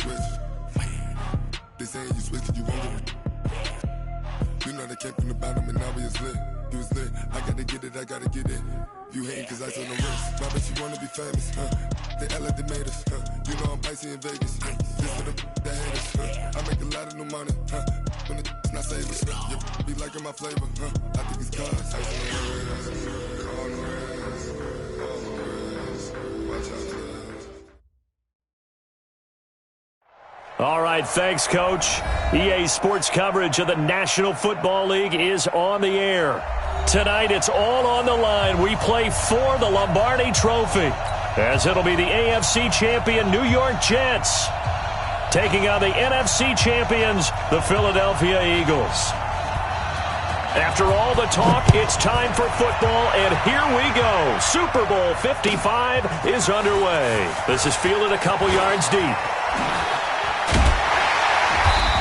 switch. They saying you switch 'cause you want it. You know they came from the bottom and now we is lit. You was lit. I gotta get it, I gotta get it. You hating 'cause I on the wrist. Why bet you wanna be famous, huh? They act like they made us, huh? You know I'm icy in Vegas, This for the that hate us, huh? I make a lot of new money, huh? When it's not savers, you be liking my flavor, huh? I think it's cause I see the rest, all the rest, all the rest. Watch out, class. All right, thanks, Coach. EA Sports coverage of the National Football League is on the air. Tonight, it's all on the line. We play for the Lombardi Trophy, as it'll be the AFC champion New York Jets taking on the NFC champions, the Philadelphia Eagles. After all the talk, it's time for football, and here we go. Super Bowl 55 is underway. This is fielded a couple yards deep.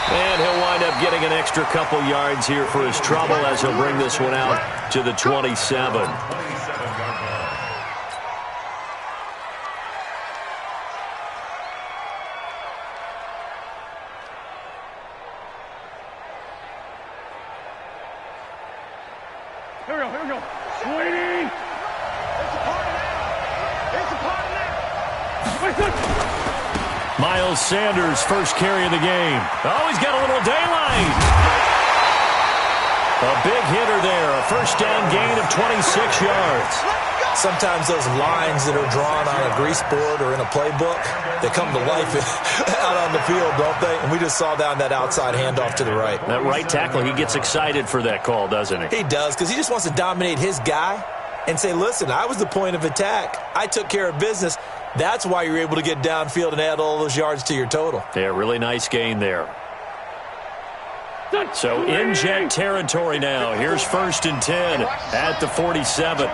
And he'll wind up getting an extra couple yards here for his trouble as he'll bring this one out to the 27. Here we go, here we go. Sweetie! It's a party now! It's a party now! Miles Sanders, first carry of the game. Oh, he's got a little daylight. A big hitter there. A first down gain of 26 yards. Sometimes those lines that are drawn on a grease board or in a playbook, they come to life out on the field, don't they? And we just saw down that outside handoff to the right. That right tackle, he gets excited for that call, doesn't he? He does, because he just wants to dominate his guy and say, listen, I was the point of attack. I took care of business. That's why you're able to get downfield and add all those yards to your total. Yeah, really nice gain there. So in Jet territory now. Here's 1st and 10 at the 47.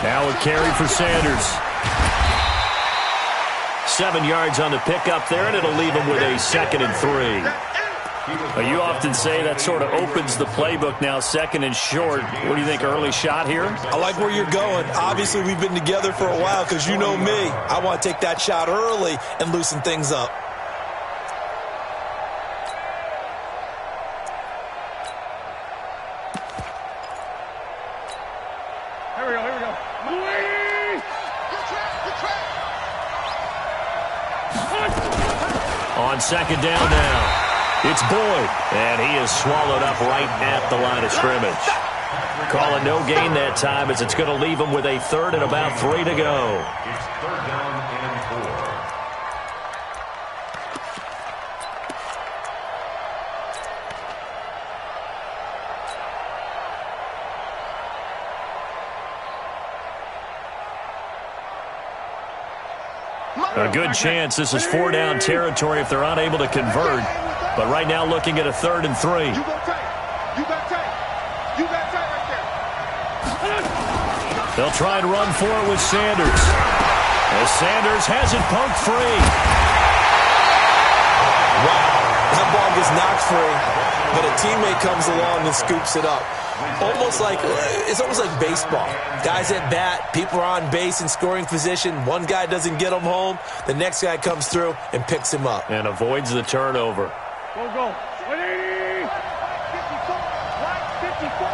Now a carry for Sanders. 7 yards on the pickup there, and it'll leave him with a 2nd and 3. You often say that sort of opens the playbook now, 2nd and short. What do you think, early shot here? I like where you're going. Obviously, we've been together for a while because you know me. I want to take that shot early and loosen things up. Here we go, here we go. On 2nd down now. It's Boyd, and he is swallowed up right at the line of scrimmage. Calling no gain that time as it's going to leave him with a 3rd and about 3 to go. It's 3rd down and 4. A good chance this is 4-down territory if they're unable to convert. But right now looking at a 3rd and 3. You got tape. You got tape. You got tape right there. They'll try and run for it with Sanders. As Sanders has it poked free. Wow, that ball gets knocked free, but a teammate comes along and scoops it up. It's almost like baseball. Guys at bat, people are on base in scoring position. One guy doesn't get him home. The next guy comes through and picks him up. And avoids the turnover. Go, go. 180. 54.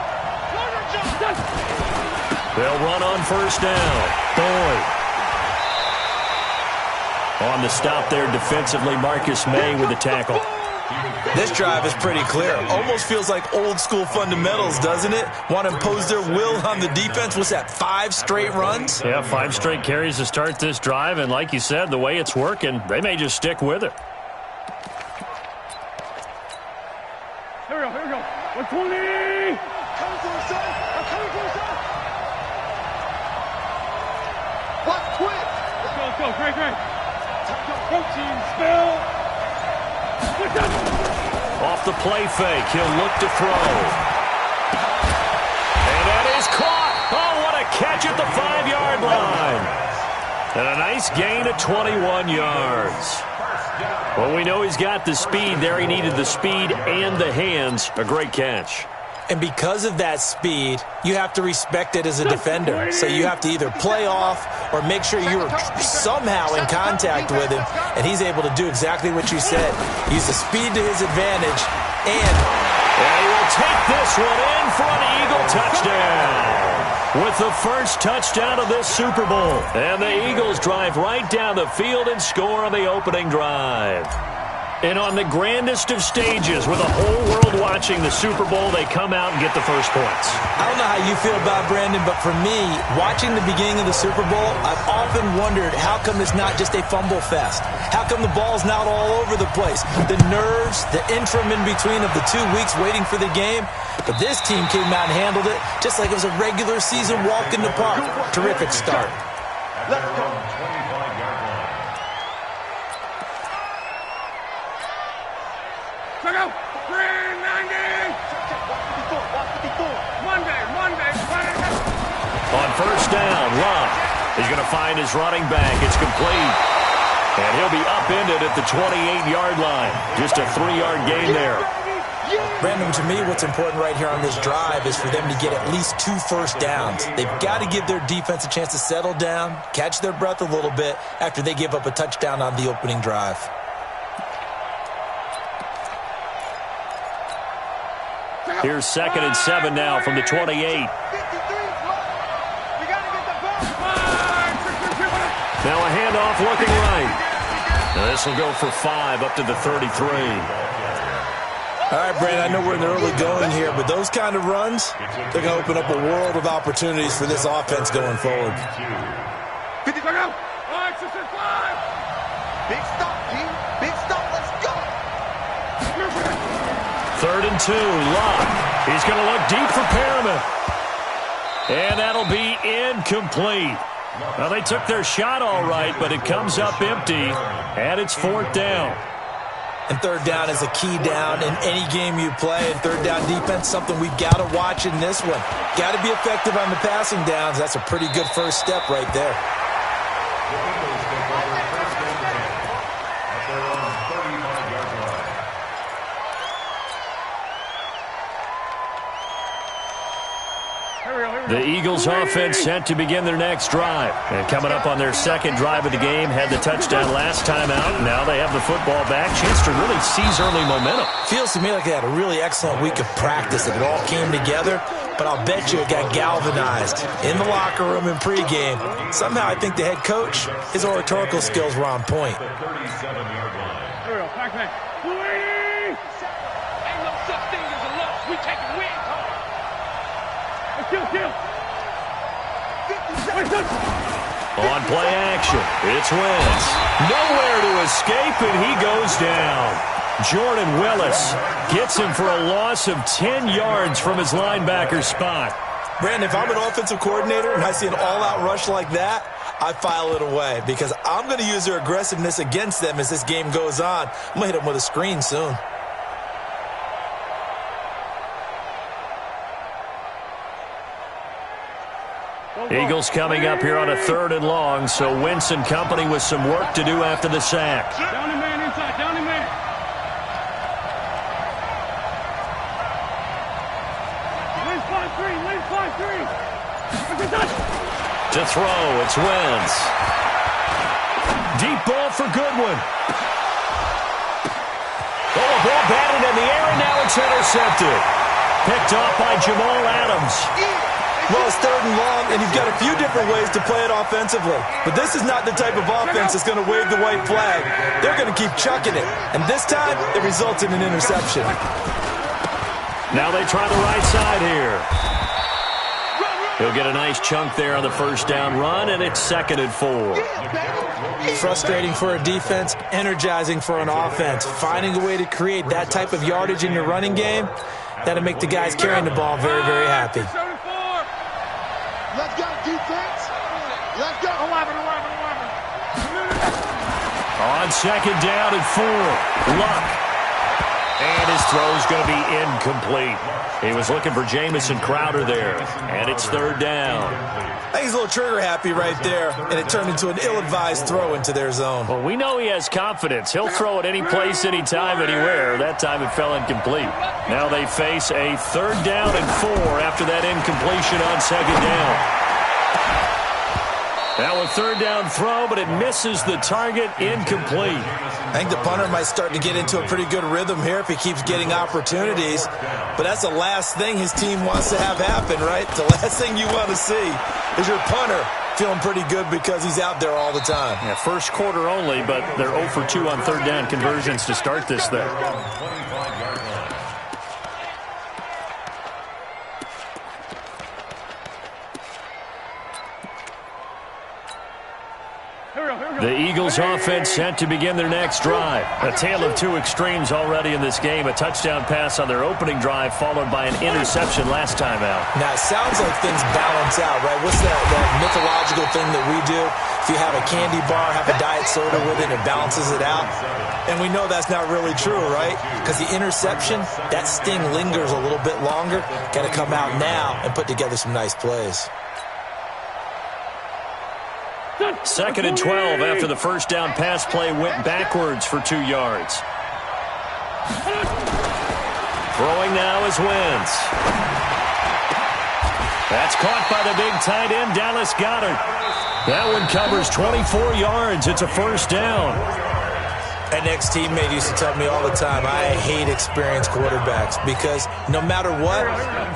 They'll run on 1st down. Boyd. On the stop there defensively, Marcus May with the tackle. This drive is pretty clear. Almost feels like old school fundamentals, doesn't it? Want to impose their will on the defense. What's that, 5 straight runs? Yeah, 5 straight carries to start this drive. And like you said, the way it's working, they may just stick with it. Here we go, here we go. 120. Coming for us, son. I'm coming for us, son. What? Quit. Let's go. Great, great. Protein spill. Off the play fake, he'll look to throw. And that is caught. Oh, what a catch at the 5-yard line. And a nice gain of 21 yards. Well, we know he's got the speed there. He needed the speed and the hands. A great catch. And because of that speed, you have to respect it as a defender. So you have to either play off or make sure you're somehow in contact with him, and he's able to do exactly what you said. Use the speed to his advantage, and he will take this one in for an Eagle touchdown. With the first touchdown of this Super Bowl. And the Eagles drive right down the field and score on the opening drive. And on the grandest of stages, with the whole world watching the Super Bowl, they come out and get the first points. I don't know how you feel about Brandon, but for me, watching the beginning of the Super Bowl, I've often wondered how come it's not just a fumble fest? How come the ball's not all over the place? The nerves, the interim in between of the 2 weeks waiting for the game. But this team came out and handled it just like it was a regular season walk in the park. Terrific start. Let's go. Check out. 390. Monday. On first down, Love is going to find his running back. It's complete. And he'll be upended at the 28-yard line. Just a 3-yard gain there. Brandon, to me, what's important right here on this drive is for them to get at least 2 first downs. They've got to give their defense a chance to settle down, catch their breath a little bit after they give up a touchdown on the opening drive. Here's 2nd and 7 now from the 28. Now a handoff looking right. Now this will go for 5 up to the 33. All right, Brandon, I know we're in the early going here, but those kind of runs, they're going to open up a world of opportunities for this offense going forward. 50, go. 5. Big stop, G. Big stop. Let's go. 3rd and 2. Love. He's going to look deep for Perriman. And that'll be incomplete. Well, they took their shot all right, but it comes up empty, and it's 4th down. And 3rd down is a key down in any game you play. And 3rd down defense, something we've got to watch in this one. Got to be effective on the passing downs. That's a pretty good first step right there. The Eagles offense set to begin their next drive. And coming up on their 2nd drive of the game, had the touchdown last time out. Now they have the football back. Chance to really seize early momentum. Feels to me like they had a really excellent week of practice. It all came together, but I'll bet you it got galvanized in the locker room in pregame. Somehow I think the head coach, his oratorical skills were on point. Here we go. Pac-Man. Ain't no such thing as a loss. We take a win. Kill. On play action, it's Wentz. Nowhere to escape, and he goes down. Jordan Willis gets him for a loss of 10 yards from his linebacker spot. Brandon, if I'm an offensive coordinator and I see an all-out rush like that, I file it away because I'm going to use their aggressiveness against them as this game goes on. I'm going to hit them with a screen soon. Eagles coming up here on a 3rd and long, so Wentz and company with some work to do after the sack. Down the man inside. Down the man. Win 5-3. To throw, it's Wentz. Deep ball for Goodwin. Oh, a ball batted in the air, and now it's intercepted. Picked off by Jamal Adams. Well, it's 3rd and long, and you've got a few different ways to play it offensively. But this is not the type of offense that's going to wave the white flag. They're going to keep chucking it. And this time, it results in an interception. Now they try the right side here. He'll get a nice chunk there on the first down run, and it's 2nd and 4. Frustrating for a defense, energizing for an offense. Finding a way to create that type of yardage in your running game, that'll make the guys carrying the ball very, very happy. Let's go, defense. Let's go. 11. On 2nd down and 4. Luck. And his throw's going to be incomplete. He was looking for Jamison Crowder there, and it's third down. I think he's a little trigger happy right there, and it turned into an ill-advised throw into their zone. Well, we know he has confidence. He'll throw it any place, anytime, anywhere. That time it fell incomplete. Now they face a third down and 4 after that incompletion on second down. Now a third down throw, but it misses the target, incomplete. I think the punter might start to get into a pretty good rhythm here if he keeps getting opportunities. But that's the last thing his team wants to have happen, right? The last thing you want to see is your punter feeling pretty good because he's out there all the time. Yeah, first quarter only, but they're 0 for 2 on third down conversions to start this thing. The Eagles offense set to begin their next drive. A tale of two extremes already in this game. A touchdown pass on their opening drive followed by an interception last time out. Now, it sounds like things balance out, right? What's that mythological thing that we do? If you have a candy bar, have a diet soda with it, it balances it out. And we know that's not really true, right? Because the interception, that sting lingers a little bit longer. Got to come out now and put together some nice plays. 2nd and 12 after the first down pass play went backwards for 2 yards. Throwing now is Wentz. That's caught by the big tight end, Dallas Goedert. That one covers 24 yards. It's a first down. An ex-teammate used to tell me all the time, I hate experienced quarterbacks because no matter what,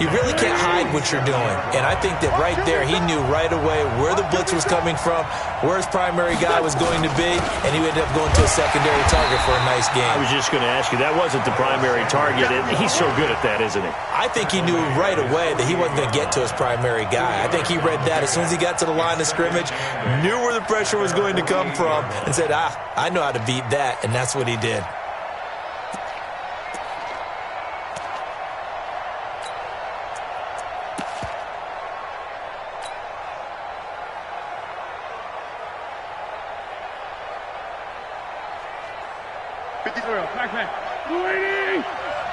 you really can't hide what you're doing. And I think that right there, he knew right away where the blitz was coming from, where his primary guy was going to be, and he ended up going to a secondary target for a nice game. I was just going to ask you, that wasn't the primary target. He's so good at that, isn't he? I think he knew right away that he wasn't going to get to his primary guy. I think he read that as soon as he got to the line of scrimmage, knew where the pressure was going to come from, and said, I know how to beat that. And that's what he did.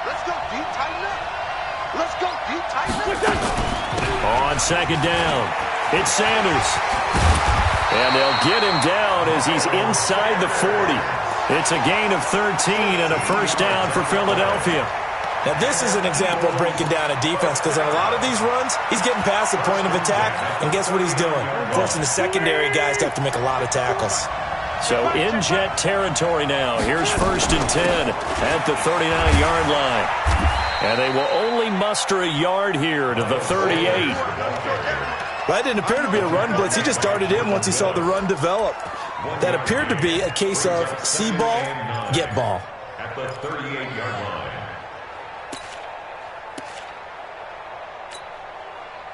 Let's go deep, tighten up. Let's go deep, tighten up. On second down, it's Sanders. And they'll get him down as he's inside the 40. It's a gain of 13 and a first down for Philadelphia. Now, this is an example of breaking down a defense because in a lot of these runs, he's getting past the point of attack, and guess what he's doing? Forcing the secondary guys to have to make a lot of tackles. So in jet territory now. Here's 1st and 10 at the 39-yard line. And they will only muster a yard here to the 38. That didn't appear to be a run blitz. He just darted in once he saw the run develop. That appeared to be a case of see ball, get ball. At the 38-yard line.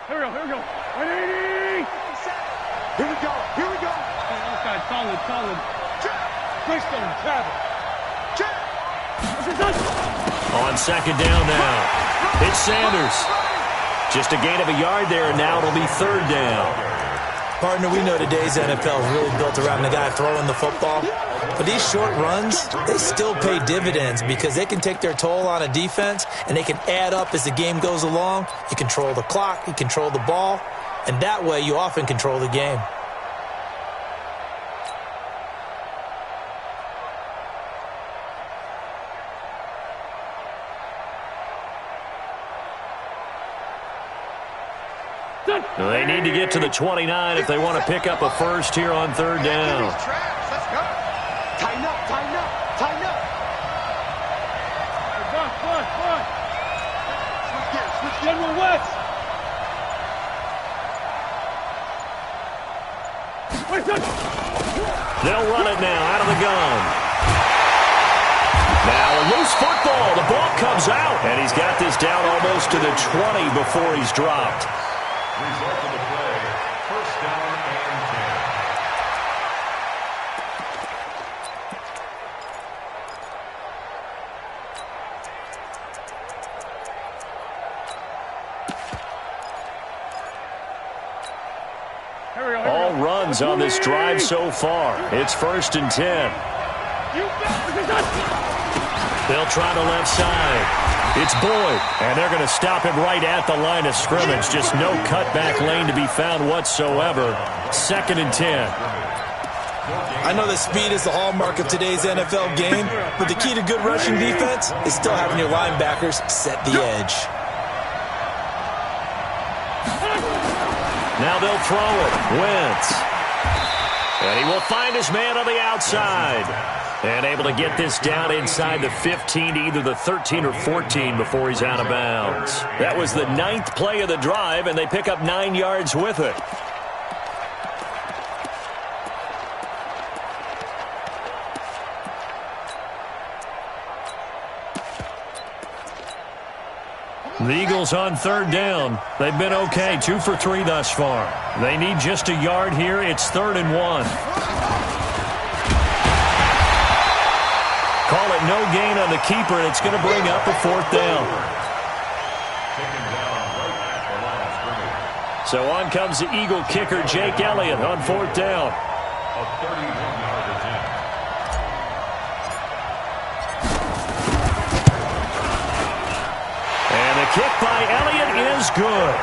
Here we go. 180. Here we go. Outside, solid. Greystone, travel. On second down now, it's Sanders. Just a gain of a yard there, and now it'll be third down. Partner, we know today's NFL is really built around the guy throwing the football. But these short runs, they still pay dividends because they can take their toll on a defense, and they can add up as the game goes along. You control the clock, you control the ball, and that way you often control the game. They need to get to the 29 if they want to pick up a first here on third down. Let's go. Tighten up. Come on. Switch gears with West. They'll run it now out of the gun. Now a loose football. The ball comes out. And he's got this down almost to the 20 before he's dropped. Result of the play, first down and 10. All runs on this drive so far. It's 1st and 10. They'll try the left side. It's Boyd, and they're going to stop him right at the line of scrimmage. Just no cutback lane to be found whatsoever. 2nd and 10. I know that speed is the hallmark of today's NFL game, but the key to good rushing defense is still having your linebackers set the edge. Now they'll throw it. Wentz. And he will find his man on the outside. And able to get this down inside the 15 to either the 13 or 14 before he's out of bounds. That was the 9th play of the drive, and they pick up 9 yards with it. The Eagles on 3rd down. They've been okay, 2 for 3 thus far. They need just a yard here. It's 3rd and 1. Call it no gain on the keeper, and it's going to bring up a 4th down. So on comes the Eagle kicker, Jake Elliott, on 4th down. A 31-yard attempt. And the kick by Elliott is good.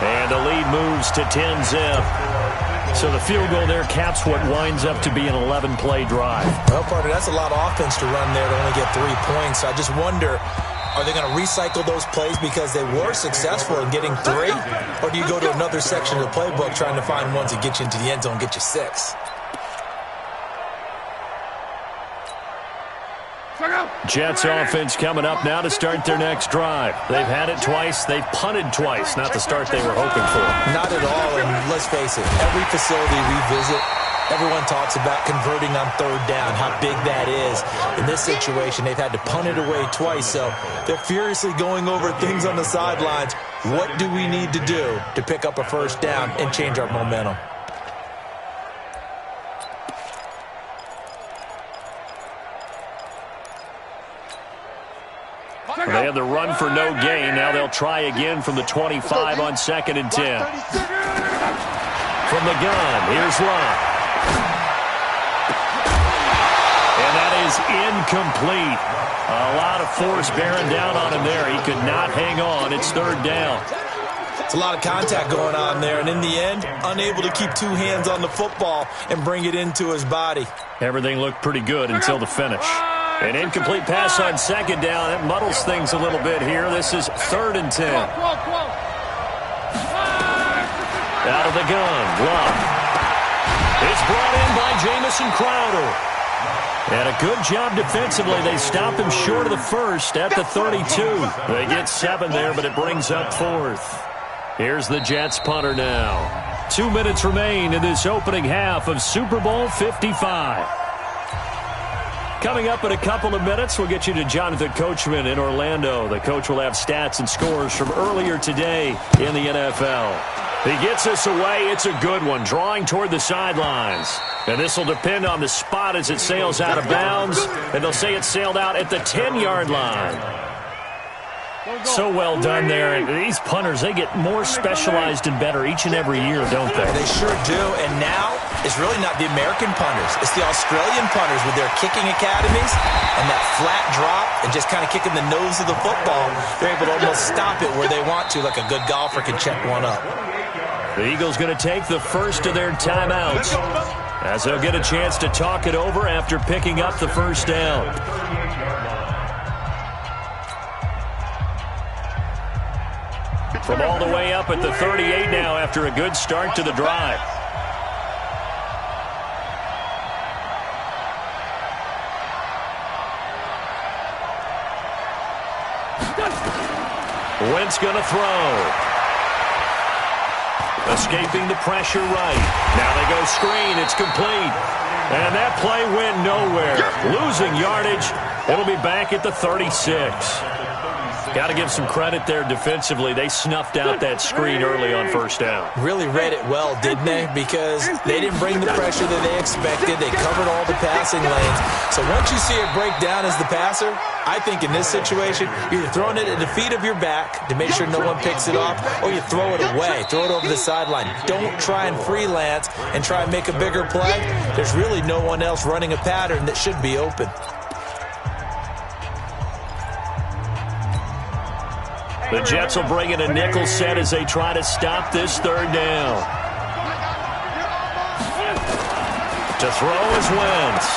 And the lead moves to 10-zip. So the field goal there caps what winds up to be an 11-play drive. Well, partner, that's a lot of offense to run there to only get 3 points. So I just wonder, are they going to recycle those plays because they were successful in getting 3? Or do you go to another section of the playbook trying to find ones that get you into the end zone, get you 6? Jets offense coming up now to start their next drive. They've had it twice. They've punted twice. Not the start they were hoping for. Not at all, and let's face it, every facility we visit, everyone talks about converting on 3rd down, how big that is. In this situation, they've had to punt it away twice, so they're furiously going over things on the sidelines. What do we need to do to pick up a 1st down and change our momentum? They had the run for no gain. Now they'll try again from the 25 on 2nd and 10. From the gun, here's Lott. And that is incomplete. A lot of force bearing down on him there. He could not hang on. It's 3rd down. It's a lot of contact going on there, and in the end, unable to keep 2 hands on the football and bring it into his body. Everything looked pretty good until the finish. An incomplete pass on 2nd down. It muddles things a little bit here. This is 3rd and 10. Out of the gun. Lott. It's brought in by Jamison Crowder. And a good job defensively. They stop him short of the 1st at the 32. They get 7 there, but it brings up 4th. Here's the Jets punter now. 2 minutes remain in this opening half of Super Bowl 55. Coming up in a couple of minutes, we'll get you to Jonathan Coachman in Orlando. The coach will have stats and scores from earlier today in the NFL. He gets us away. It's a good one, drawing toward the sidelines. And this will depend on the spot as it sails out of bounds. And they'll say it sailed out at the 10-yard line. So well done there. And these punters, they get more specialized and better each and every year, don't they? They sure do. And now it's really not the American punters. It's the Australian punters with their kicking academies and that flat drop and just kind of kicking the nose of the football. They're able to almost stop it where they want to, like a good golfer can check one up. The Eagles going to take the first of their timeouts as they'll get a chance to talk it over after picking up the 1st down. From all the way up at the 38 now after a good start to the drive. Wentz going to throw. Escaping the pressure right. Now they go screen. It's complete. And that play went nowhere. Losing yardage. It'll be back at the 36. Got to give some credit there defensively. They snuffed out that screen early on 1st down. Really read it well, didn't they? Because they didn't bring the pressure that they expected. They covered all the passing lanes. So once you see it break down as the passer, I think in this situation, you're either throwing it at the feet of your back to make sure no one picks it off, or you throw it away. Throw it over the sideline. Don't try and freelance and try and make a bigger play. There's really no one else running a pattern that should be open. The Jets will bring in a nickel set as they try to stop this third down. To throw is Wentz.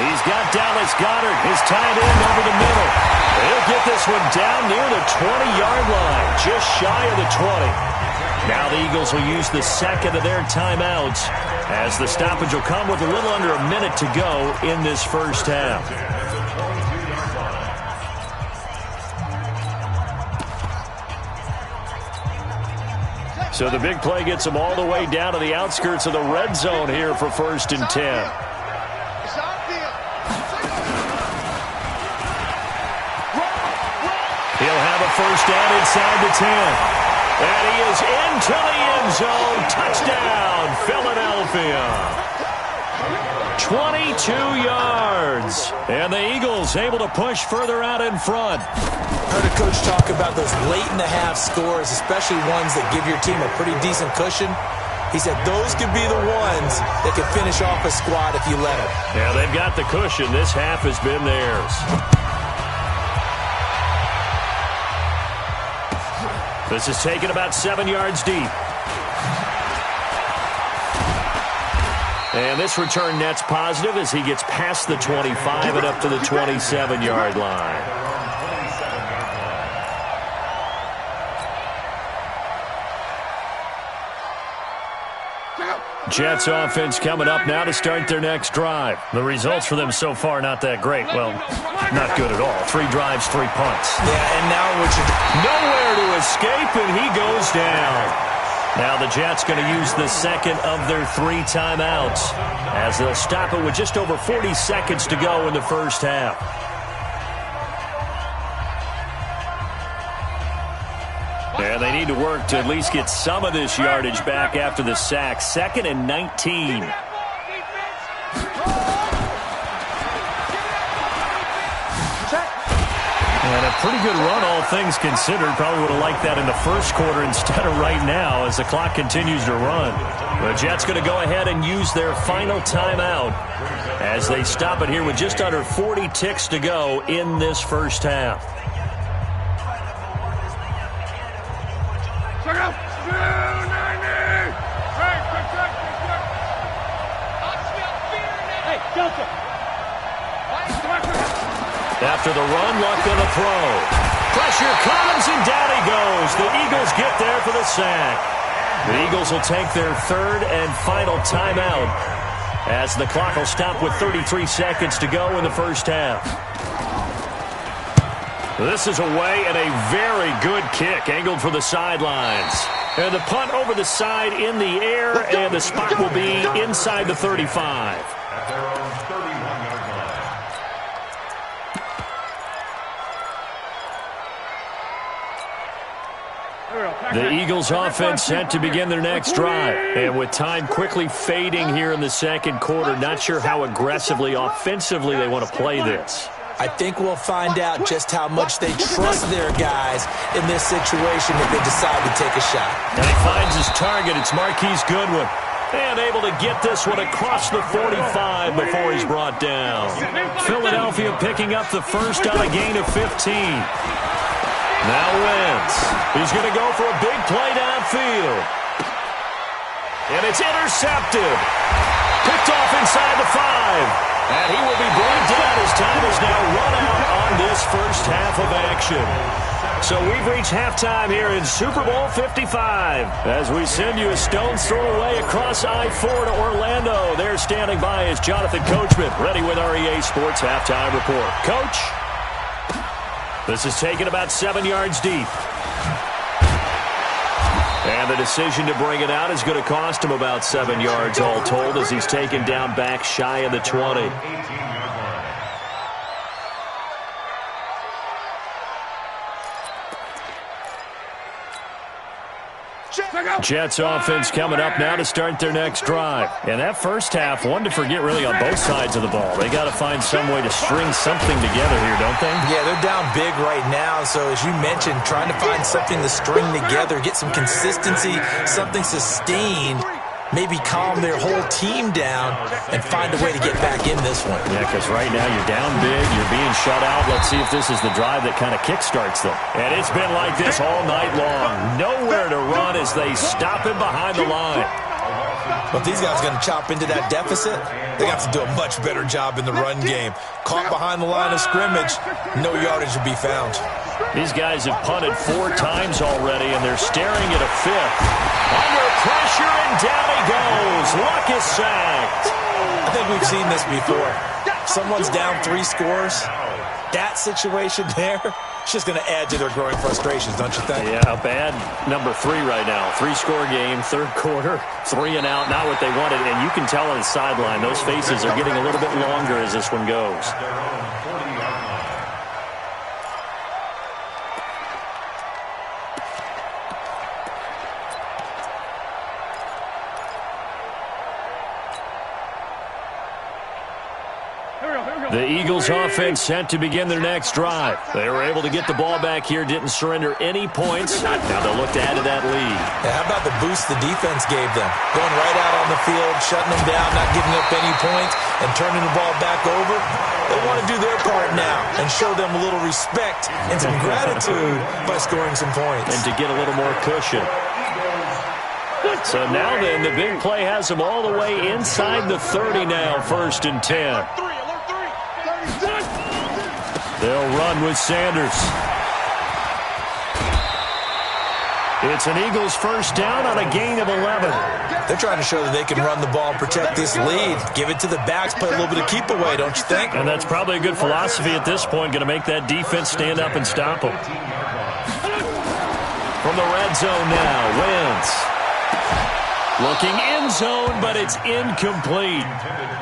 He's got Dallas Goedert, his tight end, over the middle. He'll get this one down near the 20-yard line, just shy of the 20. Now the Eagles will use the second of their timeouts as the stoppage will come with a little under a minute to go in this first half. So the big play gets them all the way down to the outskirts of the red zone here for 1st and 10. He'll have a first down inside the 10. And he is into the end zone. Touchdown, Philadelphia. 22 yards. And the Eagles able to push further out in front. Heard a coach talk about those late-in-the-half scores, especially ones that give your team a pretty decent cushion. He said those could be the ones that could finish off a squad if you let them. Yeah, they've got the cushion. This half has been theirs. This is taken about 7 yards deep. And this return net's positive as he gets past the 25 and up to the 27-yard line. Jets offense coming up now to start their next drive. The results for them so far not that great. Well, not good at all. 3 drives, 3 punts. Yeah, and now nowhere to escape, and he goes down. Now the Jets going to use the second of their 3 timeouts as they'll stop it with just over 40 seconds to go in the first half. And they need to work to at least get some of this yardage back after the sack. 2nd and 19. And a pretty good run, all things considered. Probably would have liked that in the first quarter instead of right now as the clock continues to run. The Jets going to go ahead and use their final timeout as they stop it here with just under 40 ticks to go in this first half. After the run, luck on the throw. Pressure comes, and down he goes. The Eagles get there for the sack. The Eagles will take their 3rd and final timeout as the clock will stop with 33 seconds to go in the first half. This is away and a very good kick angled for the sidelines. And the punt over the side in the air, and the spot will be inside the 35. The Eagles offense set to begin their next drive. And with time quickly fading here in the second quarter, not sure how aggressively, offensively they want to play this. I think we'll find out just how much they trust their guys in this situation if they decide to take a shot. And he finds his target. It's Marquise Goodwin. And able to get this one across the 45 before he's brought down. Philadelphia picking up the first on a gain of 15. Now Wentz. He's going to go for a big play downfield. And it's intercepted. Picked off inside the 5. And he will be brought down as time is now run out on this first half of action. So we've reached halftime here in Super Bowl 55. As we send you a stone's throw away across I-4 to Orlando. There standing by is Jonathan Coachman, ready with our EA Sports Halftime Report. Coach? This is taken about 7 yards deep. And the decision to bring it out is going to cost him about 7 yards all told as he's taken down back shy of the 20. Jets offense coming up now to start their next drive. And that first half, one to forget really on both sides of the ball. They got to find some way to string something together here, don't they? Yeah, they're down big right now. So as you mentioned, trying to find something to string together, get some consistency, something sustained maybe calm their whole team down and find a way to get back in this one. Yeah, because right now you're down big, you're being shut out. Let's see if this is the drive that kind of kickstarts them. And it's been like this all night long. Nowhere to run as they stop him behind the line. But these guys are going to chop into that deficit. They have to do a much better job in the run game. Caught behind the line of scrimmage, no yardage to be found. These guys have punted 4 times already, and they're staring at a 5th. Under pressure, and down he goes. Luck is sacked. I think we've seen this before. Someone's down 3 scores. That situation there, it's just going to add to their growing frustrations, don't you think? Yeah, a bad number 3 right now. 3-score game, 3rd quarter, 3 and out, not what they wanted. And you can tell on the sideline, those faces are getting a little bit longer as this one goes. The Eagles offense set to begin their next drive. They were able to get the ball back here, didn't surrender any points. Now they'll look to add to that lead. Yeah, how about the boost the defense gave them? Going right out on the field, shutting them down, not giving up any points, and turning the ball back over. They want to do their part now and show them a little respect and some gratitude by scoring some points. And to get a little more cushion. So now then, the big play has them all the way inside the 30 now, 1st and 10. They'll run with Sanders. It's an Eagles first down on a gain of 11. They're trying to show that they can run the ball and protect this lead. Give it to the backs, play a little bit of keep away, don't you think? And that's probably a good philosophy at this point, going to make that defense stand up and stop them. From the red zone now, Wentz. Looking end zone, but it's incomplete.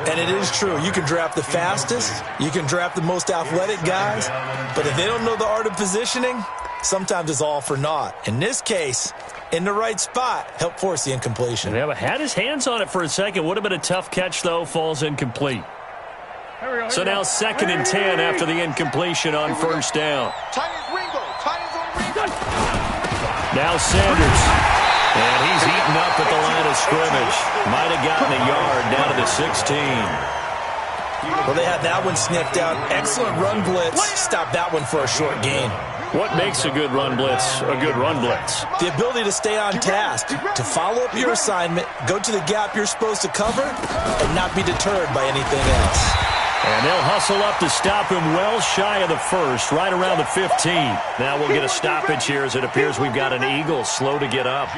And it is true. You can draft the fastest. You can draft the most athletic guys. But if they don't know the art of positioning, sometimes it's all for naught. In this case, in the right spot, help force the incompletion. Yeah, but had his hands on it for a second. Would have been a tough catch, though. Falls incomplete. So now 2nd and 10 after the incompletion on 1st down. Now Sanders. And he's eaten up at the line of scrimmage. Might have gotten a yard down to the 16. Well, they had that one sniffed out. Excellent run blitz. Stop that one for a short gain. What makes a good run blitz a good run blitz? The ability to stay on task, to follow up your assignment, go to the gap you're supposed to cover, and not be deterred by anything else. And they'll hustle up to stop him well shy of the 1st, right around the 15. Now we'll get a stoppage here as it appears we've got an Eagle slow to get up.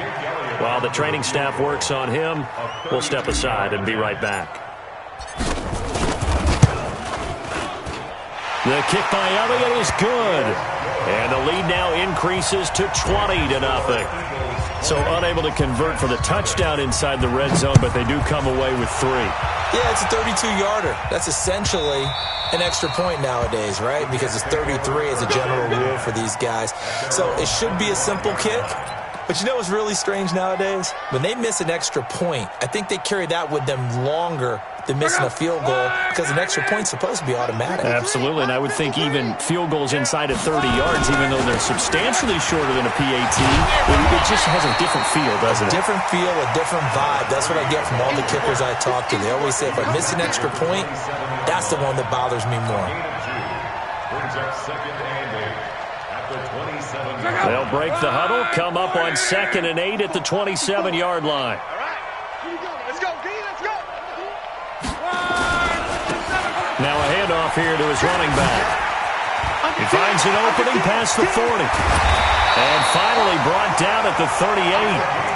While the training staff works on him, we'll step aside and be right back. The kick by Elliott is good. And the lead now increases to 20-0. So unable to convert for the touchdown inside the red zone, but they do come away with 3. Yeah, it's a 32-yarder. That's essentially an extra point nowadays, right? Because it's 33 as a general rule for these guys. So it should be a simple kick. But you know what's really strange nowadays? When they miss an extra point, I think they carry that with them longer than missing a field goal because an extra point's supposed to be automatic. Absolutely, and I would think even field goals inside of 30 yards, even though they're substantially shorter than a PAT, it just has a different feel, doesn't it? A different feel, a different vibe. That's what I get from all the kickers I talk to. They always say if I miss an extra point, that's the one that bothers me more. They'll break the huddle, come up on 2nd and 8 at the 27-yard line. Now a handoff here to his running back. He finds an opening past the 40. And finally brought down at the 38.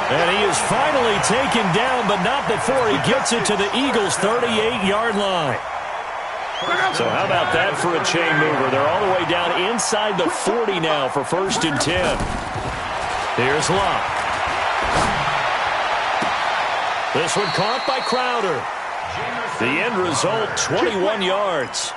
And he is finally taken down, but not before he gets it to the Eagles' 38-yard line. So how about that for a chain mover? They're all the way down inside the 40 now for 1st and 10. Here's Luck. This one caught by Crowder. The end result, 21 yards.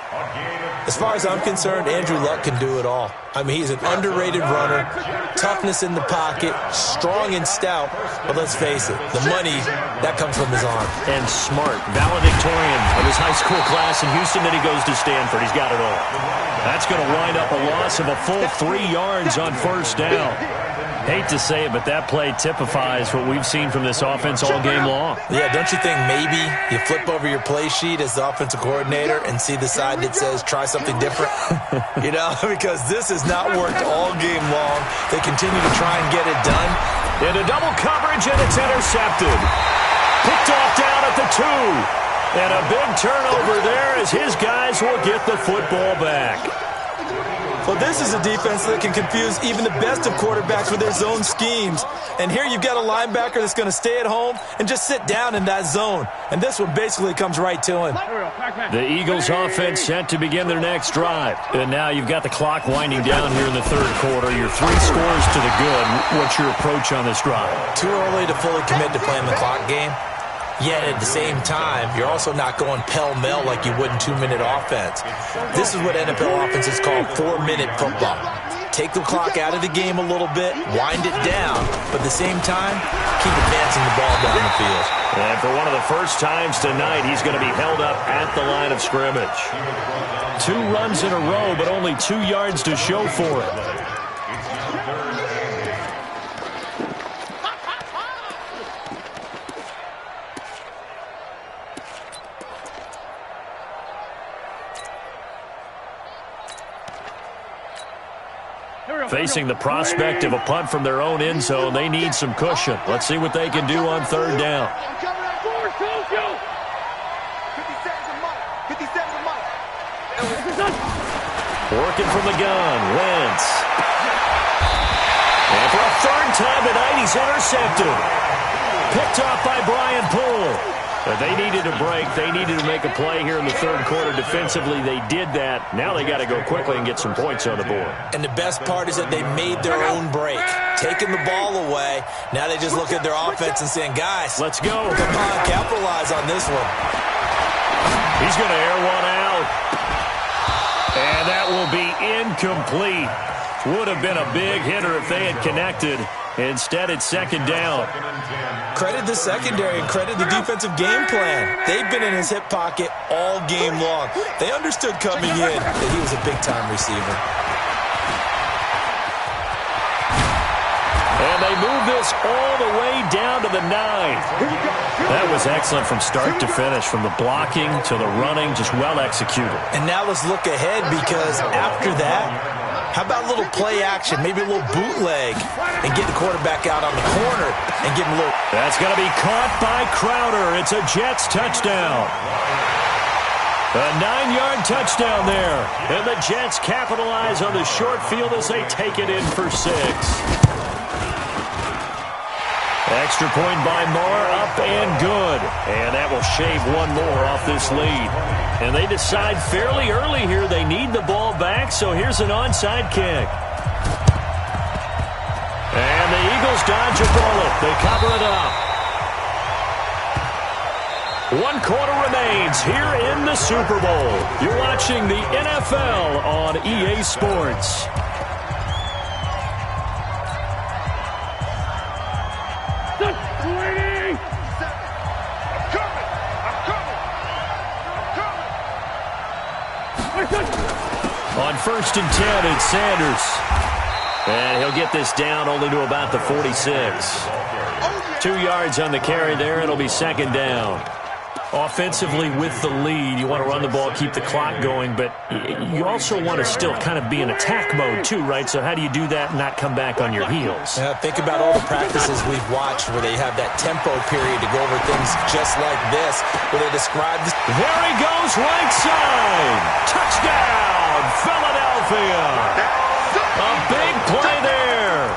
As far as I'm concerned, Andrew Luck can do it all. I mean, he's an underrated runner, toughness in the pocket, strong and stout. But let's face it, the money, that comes from his arm. And smart, valedictorian of his high school class in Houston, then he goes to Stanford. He's got it all. That's going to wind up a loss of a full 3 yards on 1st down. Hate to say it, but that play typifies what we've seen from this offense all game long. Yeah, don't you think maybe you flip over your play sheet as the offensive coordinator and see the side that says try something different? You know, because this has not worked all game long. They continue to try and get it done. Into double coverage, and it's intercepted. Picked off down at the 2. And a big turnover there as his guys will get the football back. Well, this is a defense that can confuse even the best of quarterbacks with their zone schemes. And here you've got a linebacker that's going to stay at home and just sit down in that zone. And this one basically comes right to him. The Eagles offense set to begin their next drive. And now you've got the clock winding down here in the third quarter. You're 3 scores to the good. What's your approach on this drive? Too early to fully commit to playing the clock game. Yet at the same time, you're also not going pell-mell like you would in 2-minute offense. This is what NFL offenses call 4-minute football. Take the clock out of the game a little bit, wind it down, but at the same time, keep advancing the ball down the field. And for one of the first times tonight, he's going to be held up at the line of scrimmage. 2 runs in a row, but only 2 yards to show for it. Facing the prospect of a punt from their own end zone, they need some cushion. Let's see what they can do on third down. Working from the gun, Wentz. And for a third time tonight, he's intercepted. Picked off by Brian Poole. But they needed a break. They needed to make a play here in the third quarter. Defensively, they did that. Now they got to go quickly and get some points on the board. And the best part is that they made their own break. Taking the ball away. Now they just look at their offense and saying, guys, let's go. Come on, capitalize on this one. He's going to air one out. And that will be incomplete. Would have been a big hitter if they had connected. Instead, it's second down. Credit the secondary and credit the defensive game plan. They've been in his hip pocket all game long. They understood coming in that he was a big-time receiver. And they move this all the way down to the 9. That was excellent from start to finish, from the blocking to the running, just well executed. And now let's look ahead, because after that, how about a little play action, maybe a little bootleg, and get the quarterback out on the corner and give him a little. That's going to be caught by Crowder. It's a Jets touchdown. A 9-yard touchdown there. And the Jets capitalize on the short field as they take it in for 6. Extra point by Marr, up and good. And that will shave one more off this lead. And they decide fairly early here they need the ball back, so here's an onside kick. And the Eagles dodge a bullet. They cover it up. 1 quarter remains here in the Super Bowl. You're watching the NFL on EA Sports. On 1st and 10, it's Sanders. And he'll get this down only to about the 46. 2 yards on the carry there. It'll be second down. Offensively with the lead, you want to run the ball, keep the clock going, but you also want to still kind of be in attack mode too, right? So how do you do that and not come back on your heels? Yeah, think about all the practices we've watched where they have that tempo period to go over things just like this, where they describe this. There he goes, right side. Touchdown, Philadelphia. A big play there.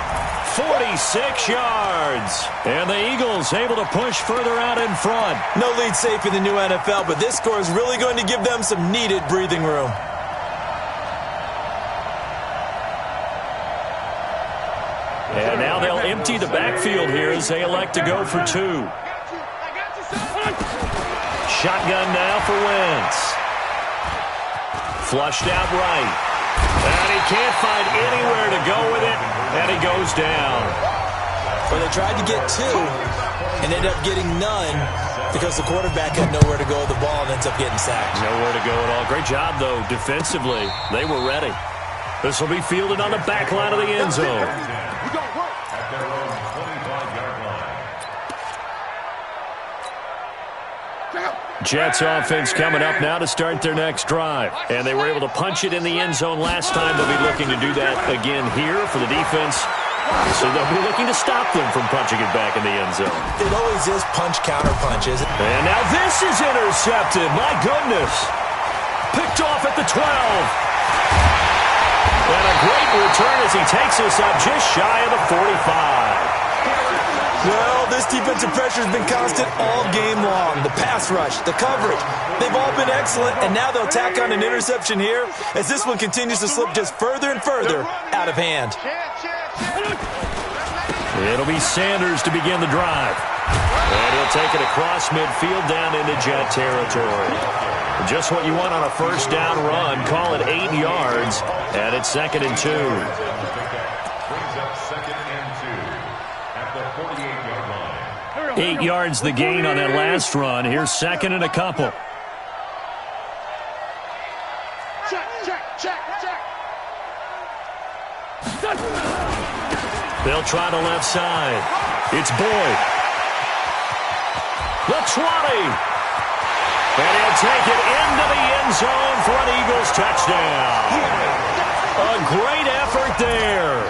46 yards. And the Eagles able to push further out in front. No lead safe in the new NFL, but this score is really going to give them some needed breathing room. And now they'll empty the backfield here as they elect to go for 2. Shotgun now for Wentz. Flushed out right. And he can't find anywhere to go with it, and he goes down. Well, they tried to get 2 and ended up getting none because the quarterback had nowhere to go with the ball and ends up getting sacked. Nowhere to go at all. Great job, though, defensively. They were ready. This will be fielded on the back line of the end zone. Jets offense coming up now to start their next drive. And they were able to punch it in the end zone last time. They'll be looking to do that again here for the defense. So they'll be looking to stop them from punching it back in the end zone. It always is punch-counter punches. And now this is intercepted. My goodness. Picked off at the 12. And a great return as he takes us up just shy of the 45. Well, this defensive pressure has been constant all game long. The pass rush, the coverage, they've all been excellent, and now they'll tack on an interception here as this one continues to slip just further and further out of hand. It'll be Sanders to begin the drive. And he'll take it across midfield down into Jet territory. Just what you want on a first down run. Call it 8 yards, and it's 2nd and 2. Brings up 2nd and 2 at the 48-yard line. 8 yards the gain on that last run. Here's 2nd and a couple. Check. They'll try the left side. It's Boyd. The 20. And he'll take it into the end zone for an Eagles touchdown. A great effort there.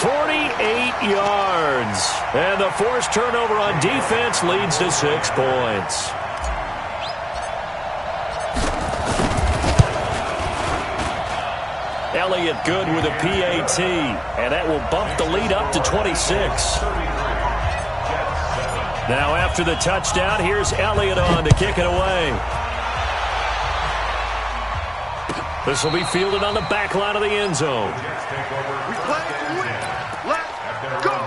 48 yards. And the forced turnover on defense leads to 6 points. Elliott good with a PAT, and that will bump the lead up to 26. Now after the touchdown, here's Elliott on to kick it away. This will be fielded on the back line of the end zone. We play to win. Let's go.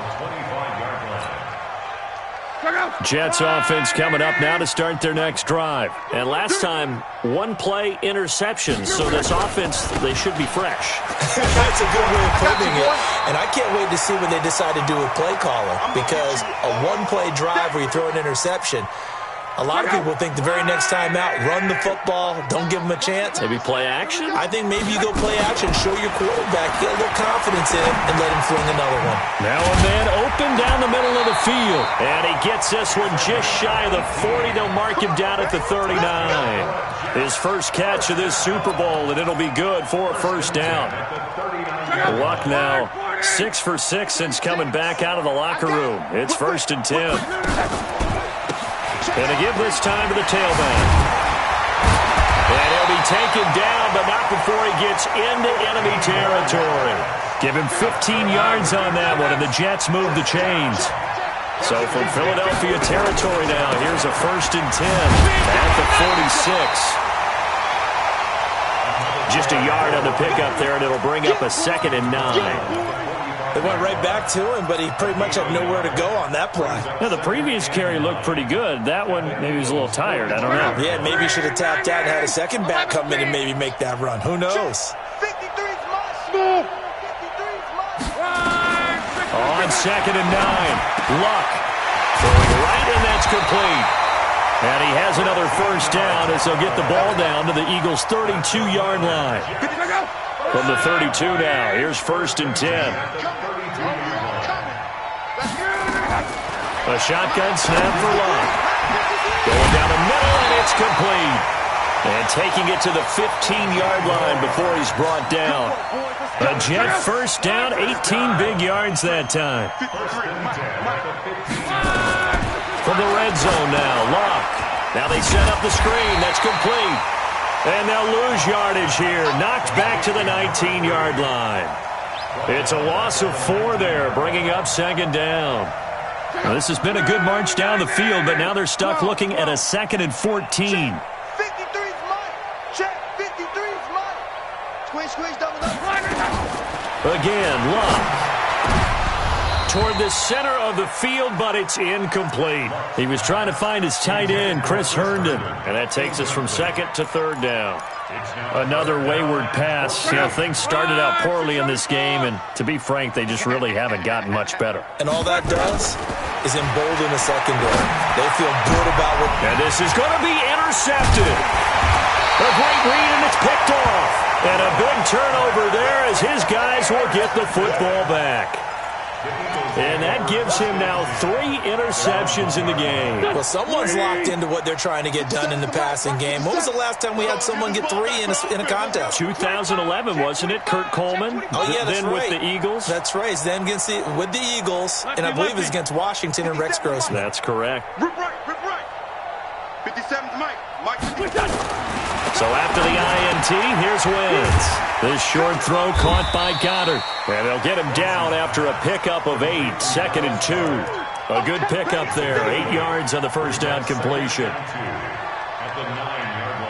Jets offense coming up now to start their next drive. And last time, 1 play interception. So this offense, they should be fresh. That's a good way of putting it. And I can't wait to see what they decide to do with play caller. Because a 1-play drive where you throw an interception, a lot of people think the very next time out, run the football, don't give them a chance. Maybe play action? I think maybe you go play action, show your quarterback, get a little confidence in him, and let him fling another one. Now a man open down the middle of the field. And he gets this one just shy of the 40. They'll mark him down at the 39. His first catch of this Super Bowl, and it'll be good for a first down. Luck now 6 for 6 since coming back out of the locker room. It's 1st and 10. And to give this time to the tailback. And he'll be taken down, but not before he gets into enemy territory. Give him 15 yards on that one, and the Jets move the chains. So from Philadelphia territory now, here's a 1st and 10 at the 46. Just a yard on the pickup there, and it'll bring up a 2nd and 9. They went right back to him, but he pretty much had nowhere to go on that play. Yeah, the previous carry looked pretty good. That one, maybe he was a little tired. I don't know. Yeah, maybe he should have tapped out and had a second back come in and maybe make that run. Who knows? 53's mine. 53's mine. On 2nd and 9. Luck. Throwing right, and that's complete. And he has another first down as they'll get the ball down to the Eagles' 32-yard line. From the 32 now, here's 1st and 10. A shotgun snap for Luck. Going down the middle, and it's complete. And taking it to the 15-yard line before he's brought down. A Jet first down, 18 big yards that time. From the red zone now, Luck. Now they set up the screen. That's complete. And they'll lose yardage here. Knocked back to the 19-yard line. It's a loss of 4 there, bringing up 2nd down. Now, this has been a good march down the field, but now they're stuck looking at a 2nd and 14. 53's mine. Check. 53's mine. Squeeze, double up. Again, Luck. Toward the center of the field, but it's incomplete. He was trying to find his tight end, Chris Herndon. And that takes us from 2nd to 3rd down. Another wayward pass. You know, things started out poorly in this game, and to be frank, they just really haven't gotten much better. And all that does is embolden the secondary. They feel good about what... And this is going to be intercepted. A great read, and it's picked off. And a big turnover there as his guys will get the football back. And that gives him now 3 interceptions in the game. Well, someone's locked into what they're trying to get done in the passing game. When was the last time we had someone get 3 in a contest? 2011, wasn't it? Kurt Coleman? Oh, yeah, that's then right. with the Eagles? That's right. Then with the Eagles, and I believe it's against Washington and Rex Grossman. That's correct. Rip right. 57's Mike. So after the INT, here's Wentz. This short throw caught by Goddard. And they'll get him down after a pickup of 8, 2nd and 2. A good pickup there, 8 yards on the first down completion. At the 9-yard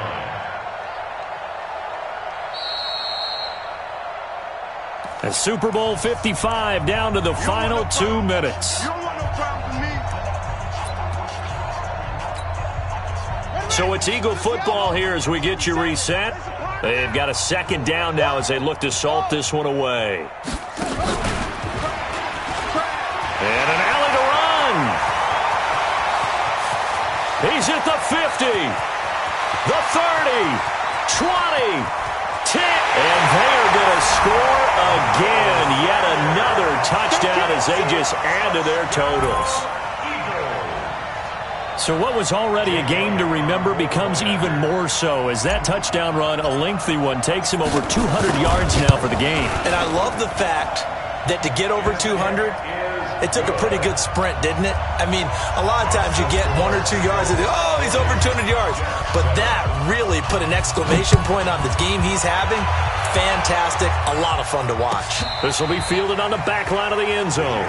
line. And Super Bowl 55 down to the final 2 minutes. You don't want no problem with me. So it's Eagle football here as we get you reset. They've got a 2nd down now as they look to salt this one away. And an alley to run. He's at the 50, the 30, 20, 10. And they are going to score again. Yet another touchdown as they just add to their totals. So what was already a game to remember becomes even more so as that touchdown run, a lengthy one, takes him over 200 yards now for the game. And I love the fact that to get over 200, it took a pretty good sprint, didn't it? I mean, a lot of times you get 1 or 2 yards and oh, he's over 200 yards. But that really put an exclamation point on the game he's having. Fantastic. A lot of fun to watch. This will be fielded on the back line of the end zone.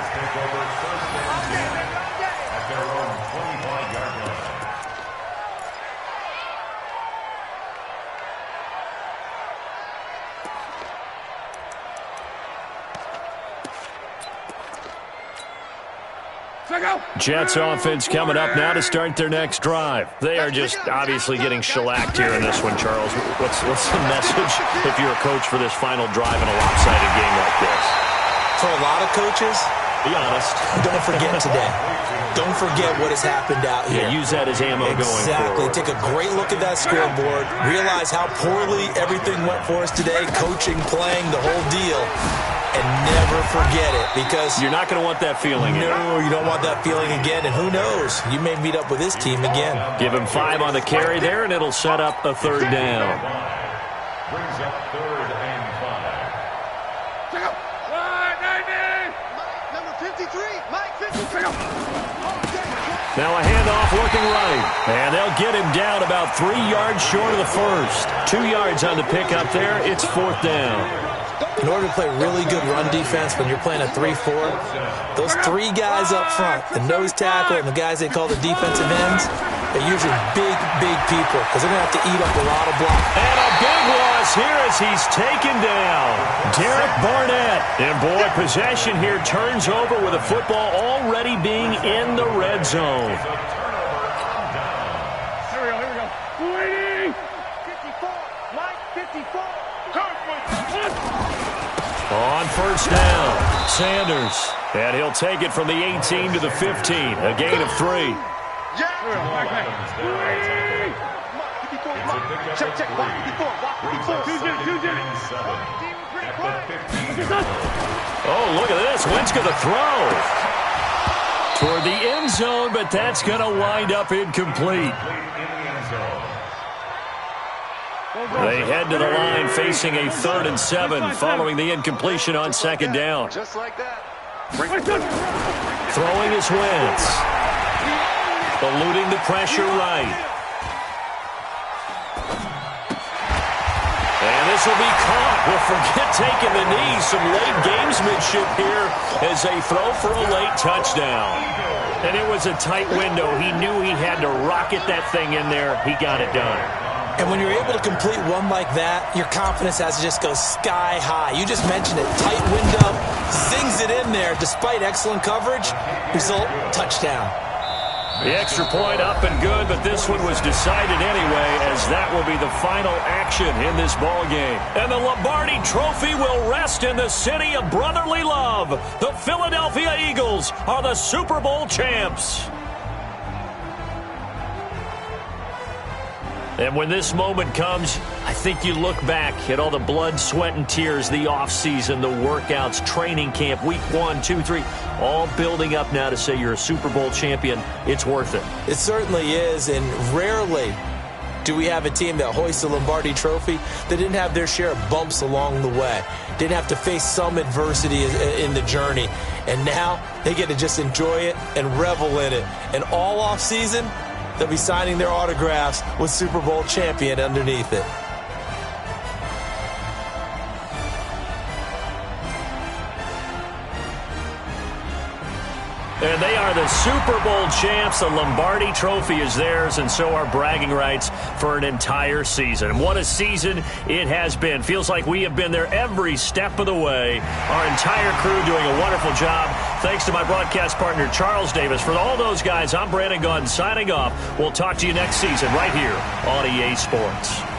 Jets offense coming up now to start their next drive. They are just obviously getting shellacked here in this one, Charles. What's the message if you're a coach for this final drive in a lopsided game like this? For a lot of coaches, be honest. Don't forget today. Don't forget what has happened out here. Yeah, use that as ammo going forward. Exactly. Take a great look at that scoreboard. Realize how poorly everything went for us today. Coaching, playing, the whole deal. And never forget it, because you're not going to want that feeling. No, you don't want that feeling again. And who knows? You may meet up with this team again. Give him 5 on the carry there, and it'll set up a 3rd down. Brings up 3rd and 5. Check out. Number 53, Mike 53. Now a handoff looking right. And they'll get him down about 3 yards short of the first. 2 yards on the pickup there. It's 4th down. In order to play really good run defense when you're playing a 3-4, those 3 guys up front, the nose tackle and the guys they call the defensive ends, they're usually big people because they're going to have to eat up a lot of block. And a big loss here as he's taken down. Derek Barnett. And boy, possession here turns over with a football already being in the red zone. Here we go. Waiting. 54, Mike 54. On 1st down, Sanders. And he'll take it from the 18 to the 15, a gain of 3. Oh, look at this. Wentz going to throw toward the end zone, but that's going to wind up incomplete. They head to the line facing a 3rd and 7 following the incompletion on 2nd down. Just like that. Throwing is Wentz. Eluding the pressure right. And this will be caught. Well, forget taking the knee. Some late gamesmanship here as they throw for a late touchdown. And it was a tight window. He knew he had to rocket that thing in there. He got it done. And when you're able to complete one like that, your confidence has to just go sky high. You just mentioned it. Tight window, zings it in there despite excellent coverage. Result, touchdown. The extra point up and good, but this one was decided anyway, as that will be the final action in this ball game. And the Lombardi Trophy will rest in the city of brotherly love. The Philadelphia Eagles are the Super Bowl champs. And when this moment comes, I think you look back at all the blood, sweat, and tears, the offseason, the workouts, training camp, week 1, 2, 3, all building up now to say you're a Super Bowl champion. It's worth it. It certainly is, and rarely do we have a team that hoists the Lombardi Trophy that didn't have their share of bumps along the way, didn't have to face some adversity in the journey, and now they get to just enjoy it and revel in it. And all offseason, they'll be signing their autographs with Super Bowl champion underneath it. And they are the Super Bowl champs. The Lombardi Trophy is theirs, and so are bragging rights for an entire season. And what a season it has been. Feels like we have been there every step of the way. Our entire crew doing a wonderful job. Thanks to my broadcast partner, Charles Davis. For all those guys, I'm Brandon Gunn signing off. We'll talk to you next season right here on EA Sports.